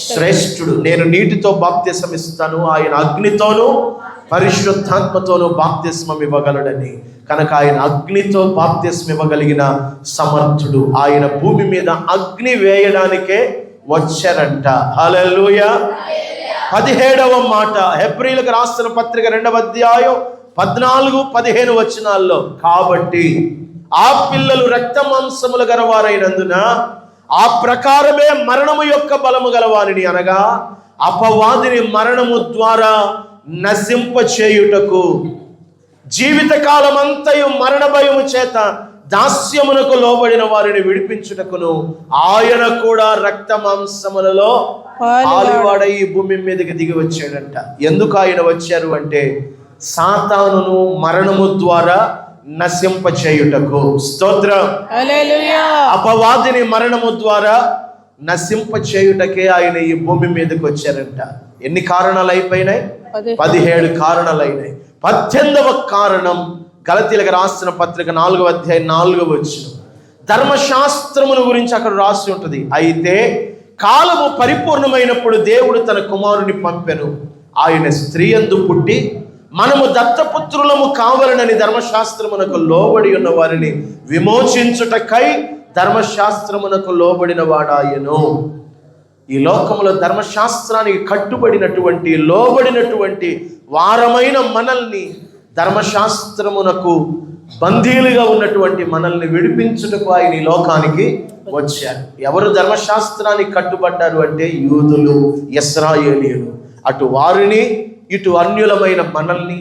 శ్రేష్ఠుడు, నేను నీటితో బాప్తిసం ఇస్తాను, ఆయన అగ్నితోనూ పరిశుద్ధాత్మతోనూ బాప్తిస్మం ఇవ్వగలడని. కనుక ఆయన అగ్నితో బాప్తిస్మం ఇవ్వగలిగిన సమర్థుడు. ఆయన భూమి మీద అగ్ని వేయడానికే వచ్చారంట. హల్లెలూయా. 17వ మాట హెబ్రీయులకు రాసిన పత్రిక 2వ అధ్యాయం 14-15 వచనాల్లో, కాబట్టి ఆ పిల్లలు రక్త మాంసములు గలవారైనందున ఆ ప్రకారమే మరణము యొక్క బలము గలవారిని, అనగా అపవాదిని మరణము ద్వారా నశింపచేయుటకు, జీవితకాలమంతయు మరణ భయము చేత దాస్యమునకు లోబడిన వారిని విడిపించుటకును ఆయన కూడా రక్త మాంసములలో పాలువాడై ఈ భూమి మీదకి దిగి వచ్చాడంట. ఎందుకు ఆయన వచ్చారు అంటే సాతానును మరణము ద్వారా నశింపచేయుటకు. స్తోత్రం, హల్లెలూయా. అపవాదిని మరణము ద్వారా నశింపచేయుటకే ఆయన ఈ భూమి మీదకి వచ్చారంట. ఎన్ని కారణాలు అయిపోయినాయి? 17 కారణాలు అయినాయి. 18వ కారణం గలతీయులకు రాసిన పత్రిక 4వ అధ్యాయం 4వ వచనం. ధర్మశాస్త్రమును గురించి అక్కడ రాసి ఉంటుంది. అయితే కాలము పరిపూర్ణమైనప్పుడు దేవుడు తన కుమారుని పంపెను, ఆయన స్త్రీ యందు పుట్టి మనము దత్తపుత్రులము కావాలనని ధర్మశాస్త్రమునకు లోబడి ఉన్న వారిని విమోచించుటకై ధర్మశాస్త్రమునకు లోబడిన వాడాయను. ఈ లోకంలో ధర్మశాస్త్రానికి కట్టుబడినటువంటి లోబడినటువంటి వారమైన మనల్ని, ధర్మశాస్త్రమునకు బందీలుగా ఉన్నటువంటి మనల్ని విడిపించుటకు ఆయన ఈ లోకానికి వచ్చారు. ఎవరు ధర్మశాస్త్రానికి కట్టుబడ్డారు అంటే యూదులు, ఇశ్రాయేలీయులు. అటు వారిని ఇటు అన్యులమైన మనల్ని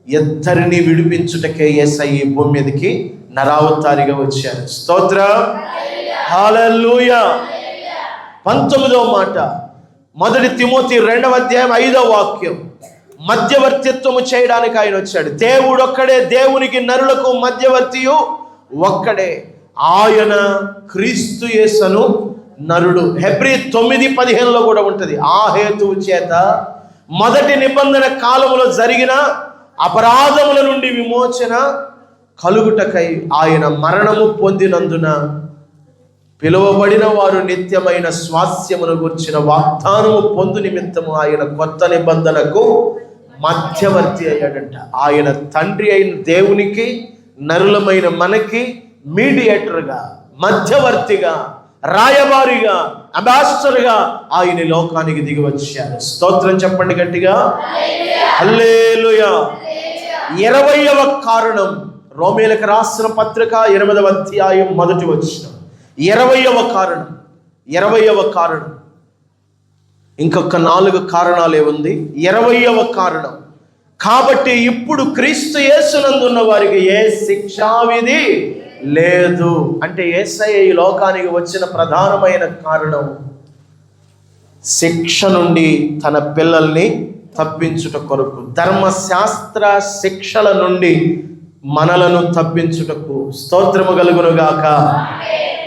ఇద్దరిని విడిపించుటకే యేసయ్య ఈ భూమి మీదకి నరావతారిగా వచ్చారు. స్తోత్రం, హల్లెలూయా. 19వ మాట 1 తిమోతి 2వ అధ్యాయం 5వ వాక్యం. మధ్యవర్తిత్వము చేయడానికి ఆయన వచ్చాడు. దేవుడు ఒక్కడే, దేవునికి నరులకు మధ్యవర్తియు ఒక్కడే, ఆయన క్రీస్తు యేసును నరుడు. హెబ్రీ 9:15 కూడా ఉంటుంది. ఆ హేతువు చేత మొదటి నిబంధన కాలములో జరిగిన అపరాధముల నుండి విమోచన కలుగుటకై ఆయన మరణము పొందినందున పిలువబడిన వారు నిత్యమైన స్వాస్యమును గుర్చిన వాగ్దానము పొందు నిమిత్తము ఆయన కొత్త నిబంధనకు మధ్యవర్తి అయ్యాడంట. ఆయన తండ్రి అయిన దేవునికి, నరులమైన మనకి మీడియేటర్గా, మధ్యవర్తిగా, రాయబారిగా, అంబాసిడర్గా ఆయన లోకానికి దిగి వచ్చారు. స్తోత్రం చెప్పండి గట్టిగా, హల్లెలూయా. 20వ కారణం రోమీయులకు రాసిన పత్రిక 8వ అధ్యాయం 1వ వచనం. 20వ కారణం, 20వ కారణం. ఇంకొక 4 కారణాలే ఉంది. 20వ కారణం, కాబట్టి ఇప్పుడు క్రీస్తు యేసునందున్న వారికి ఏ శిక్షావిధి లేదు. అంటే యేసయ్య ఈ లోకానికి వచ్చిన ప్రధానమైన కారణం శిక్ష నుండి తన పిల్లల్ని తప్పించుట కొరకు, ధర్మశాస్త్ర శిక్షల నుండి మనలను తప్పించుటకు. స్తోత్రము కలుగునుగాక.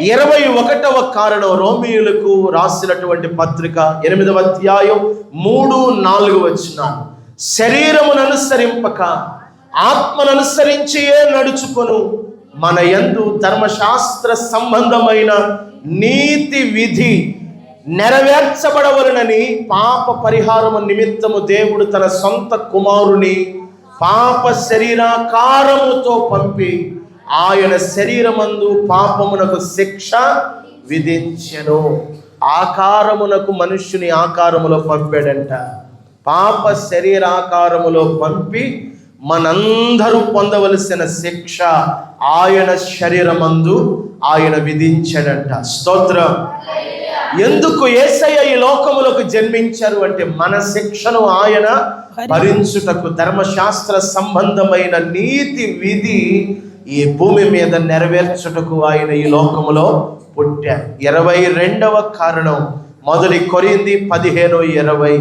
21వ కారణం రోమీయులకు రాసినటువంటి పత్రిక 8వ అధ్యాయం 3-4 వచనాలు. శరీరమును అనుసరింపక ఆత్మను అనుసరించియే నడుచుకొను మన యందు ధర్మశాస్త్ర సంబంధమైన నీతి విధి నెరవేర్చబడవలనని పాప పరిహారము నిమిత్తము దేవుడు తన సొంత కుమారుని పాప శరీరాకారముతో పంపి ఆయన శరీరమందు పాపమునకు శిక్ష విధించెను. ఆకారమునకు మనుష్యుని ఆకారములో పంపాడంట. పాప శరీరాకారములో పంపి మనందరూ పొందవలసిన శిక్ష ఆయన శరీరమందు ఆయన విధించాడంట. స్తోత్రం. ఎందుకు యేసయ్య ఈ లోకములకు జన్మించారు అంటే మన శిక్షను ఆయన భరించుటకు, ధర్మశాస్త్ర సంబంధమైన నీతి విధి ఈ భూమి మీద నెరవేర్చుటకు ఆయన ఈ లోకములో పుట్టారు. 22వ కారణం, మొదటి కొరింథీ 15:20-22,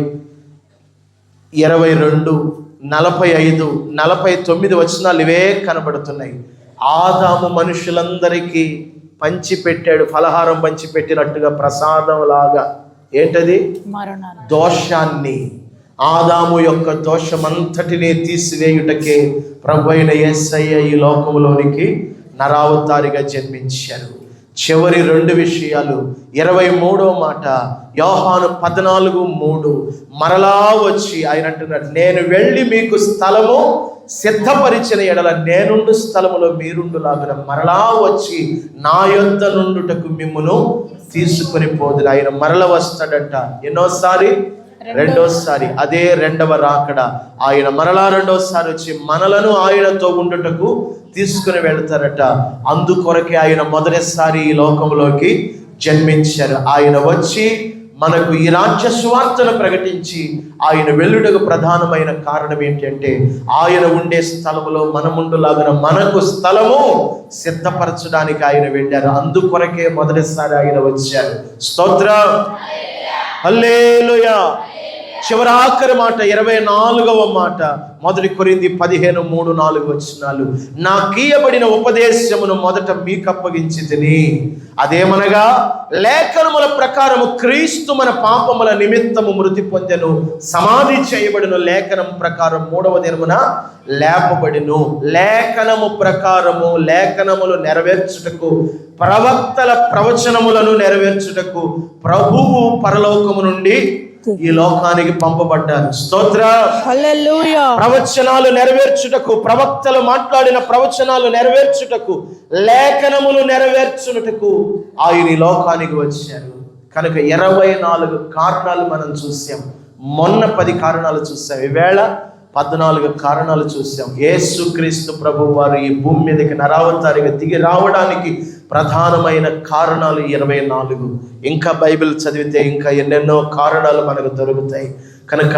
45, 49 వచనాలు ఇవే కనబడుతున్నాయి. ఆదాము మనుషులందరికీ పంచిపెట్టాడు, ఫలహారం పంచిపెట్టినట్టుగా ప్రసాదం లాగా. ఏంటది? దోషాన్ని, ఆదాము యొక్క దోషమంతటిని తీసివేయుటకే ప్రభువైన యేసయ్య ఈ లోకములోనికి నరావతారిగా జన్మించారు. చివరి 2 విషయాలు. 23వ మాట యోహాను 14:3, మరలా వచ్చి ఆయన అంటున్నాడు, నేను వెళ్ళి మీకు స్థలము సిద్ధపరిచిన ఎడల నేనుండు స్థలములో మీరుండులాగున మరలా వచ్చి నా యొద్ద నుండుటకు మిమ్మును తీసుకొని పోదురు. ఆయన మరల వస్తాడంట. ఎన్నోసారి? రెండోసారి. అదే 2వ రాకడ. ఆయన మరలా 2వసారి వచ్చి మనలను ఆయనతో ఉండుటకు తీసుకుని వెళ్తారట. అందుకొరకే ఆయన మొదటిసారి ఈ లోకంలోకి జన్మించారు. ఆయన వచ్చి మనకు ఈ రాజ్య సువార్తను ప్రకటించి ఆయన వెళ్ళుటకు ప్రధానమైన కారణం ఏంటంటే ఆయన ఉండే స్థలములో మనముండులాగా మనకు స్థలము సిద్ధపరచడానికి ఆయన వెళ్ళారు. అందుకొరకే మొదటిసారి ఆయన వచ్చారు. స్తోత్రం. హల్లెలూయా. చివరి ఆఖరి మాట 24వ మాట, మొదటి కొరింథీ 15:3-4 వచనాలు. నాకీయబడిన ఉపదేశమును మొదట మీకు అప్పగించితిని, అదేమనగా లేఖనముల ప్రకారము క్రీస్తు మన పాపముల నిమిత్తము మృతి పొందెను, సమాధి చేయబడిన లేఖనం ప్రకారం 3వ దినమున లేపబడిను. లేఖనము ప్రకారము, లేఖనములు నెరవేర్చుటకు, ప్రవక్తల ప్రవచనములను నెరవేర్చుటకు ప్రభువు పరలోకము నుండి ఈ లోకానికి పంపబడ్డారు. స్తోత్రం. హల్లెలూయా. ప్రవచనాలు నెరవేర్చుటకు, ప్రవక్తలు మాట్లాడిన ప్రవచనాలు నెరవేర్చుటకు, లేఖనములు నెరవేర్చుటకు ఆయన ఈ లోకానికి వచ్చారు. కనుక 24 కారణాలు మనం చూసాం. మొన్న 10 కారణాలు చూసాం. ఈవేళ 14 కారణాలు చూసాం. యేసుక్రీస్తు ప్రభువు వారు ఈ భూమి మీదకి నరావతారిగా దిగి రావడానికి ప్రధానమైన కారణాలు 24. ఇంకా బైబిల్ చదివితే ఇంకా ఎన్నెన్నో కారణాలు మనకు దొరుకుతాయి. కనుక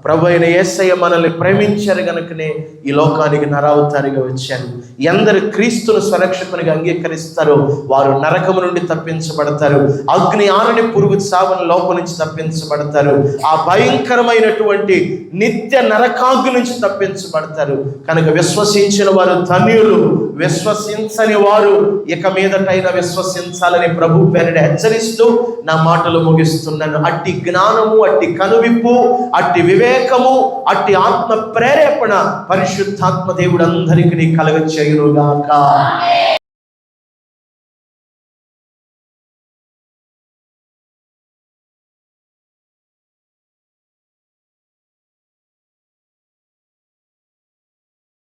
ప్రభు అయిన యేసయ్య మనల్ని ప్రేమించారు కనుకనే ఈ లోకానికి నరావతారిగా వచ్చారు. ఎందరు క్రీస్తును స్వరక్షకునిగా అంగీకరిస్తారో వారు నరకము నుండి తప్పించబడతారు, అగ్ని ఆరని పురుగు చావని లోపం నుంచి తప్పించబడతారు, ఆ భయంకరమైనటువంటి నిత్య నరకాగ్ని నుంచి తప్పించబడతారు. కనుక విశ్వసించిన వారు ధన్యులు, విశ్వసించని వారు ఇక మీదటైనా విశ్వసించాలని ప్రభు పేరిట హెచ్చరిస్తూ నా మాటలు ముగిస్తున్నాను. అట్టి జ్ఞానము, అట్టి కనువిప్పు, అట్టి వివేకము, అట్టి ఆత్మ ప్రేరేపణ పరిశుద్ధాత్మ దేవుడు అందరికీ కలగచేయునుగాక.